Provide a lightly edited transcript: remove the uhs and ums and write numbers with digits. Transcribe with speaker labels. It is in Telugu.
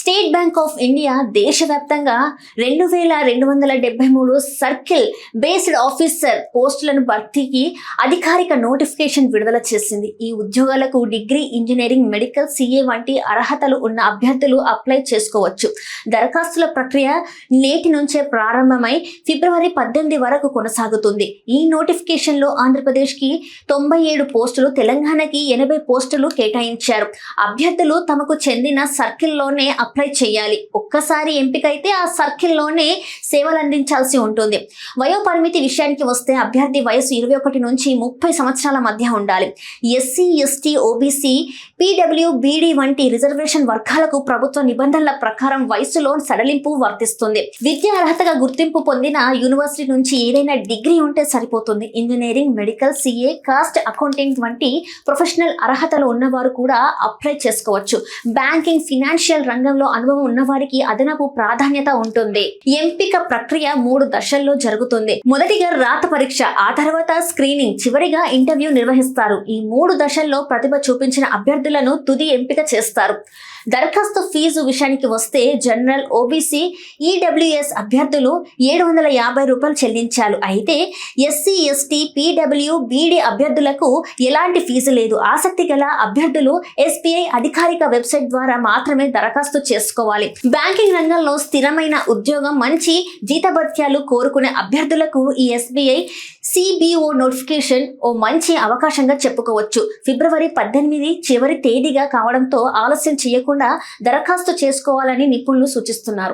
Speaker 1: స్టేట్ బ్యాంక్ ఆఫ్ ఇండియా దేశవ్యాప్తంగా 2273 సర్కిల్ బేస్డ్ ఆఫీసర్ పోస్టులను భర్తీకి అధికారిక నోటిఫికేషన్ విడుదల చేసింది. ఈ ఉద్యోగాలకు డిగ్రీ, ఇంజనీరింగ్, మెడికల్, సిఏ వంటి అర్హతలు ఉన్న అభ్యర్థులు అప్లై చేసుకోవచ్చు. దరఖాస్తుల ప్రక్రియ నేటి నుంచే ప్రారంభమై ఫిబ్రవరి 18 వరకు కొనసాగుతుంది. ఈ నోటిఫికేషన్ లో ఆంధ్రప్రదేశ్ కి 97 పోస్టులు, తెలంగాణకి 80 పోస్టులు కేటాయించారు. అభ్యర్థులు తమకు చెందిన సర్కిల్లోనే అప్లై చేయాలి. ఒక్కసారి ఎంపికైతే ఆ సర్కిల్లోనే సేవలు అందించాల్సి ఉంటుంది. వయోపరిమితి విషయానికి వస్తే అభ్యర్థి వయసు 21 నుంచి 30 సంవత్సరాల మధ్య ఉండాలి. ఎస్సీ, ఎస్టీ, ఓబీసీ, పీడబ్ల్యూబీడీ వంటి రిజర్వేషన్ వర్గాలకు ప్రభుత్వ నిబంధనల ప్రకారం వయసులో సడలింపు వర్తిస్తుంది. విద్యా అర్హతగా గుర్తింపు పొందిన యూనివర్సిటీ నుంచి ఏదైనా డిగ్రీ ఉంటే సరిపోతుంది. Engineering, medical, CA, cost accounting వంటి ప్రొఫెషనల్ అర్హతలు ఉన్నవారు కూడా అప్లై చేసుకోవచ్చు. బ్యాంకింగ్, ఫినాన్షియల్ రంగంలో అనుభవం ఉన్నవారికి అదనపు ప్రాధాన్యత ఉంటుంది. ఎంపిక ప్రక్రియ 3 దశల్లో జరుగుతుంది. మొదటిగా రాత పరీక్ష, ఆ తర్వాత స్క్రీనింగ్, చివరిగా ఇంటర్వ్యూ నిర్వహిస్తారు. ఈ 3 దశల్లో ప్రతిభ చూపించిన అభ్యర్థులను తుది ఎంపిక చేస్తారు. దరఖాస్తు ఫీజు విషయానికి వస్తే జనరల్, ఓబీసీ, ఈడబ్ల్యూఎస్ అభ్యర్థులు 750 రూపాయలు చెల్లించాలి. అయితే ఎస్సీ, ఎస్టీ, పీడబ్ల్యూబీడీ అభ్యర్థులకు ఎలాంటి ఫీజు లేదు. ఆసక్తి గల అభ్యర్థులు ఎస్బీఐ అధికారిక వెబ్సైట్ ద్వారా మాత్రమే దరఖాస్తు చేసుకోవాలి. బ్యాంకింగ్ రంగంలో స్థిరమైన ఉద్యోగం, మంచి జీతభత్యాలు కోరుకునే అభ్యర్థులకు ఈ ఎస్బీఐ సిబిఓ నోటిఫికేషన్ ఓ మంచి అవకాశంగా చెప్పుకోవచ్చు. ఫిబ్రవరి 18 చివరి తేదీగా కావడంతో ఆలస్యం చేయకుండా దరఖాస్తు చేసుకోవాలని నిపుణులు సూచిస్తున్నారు.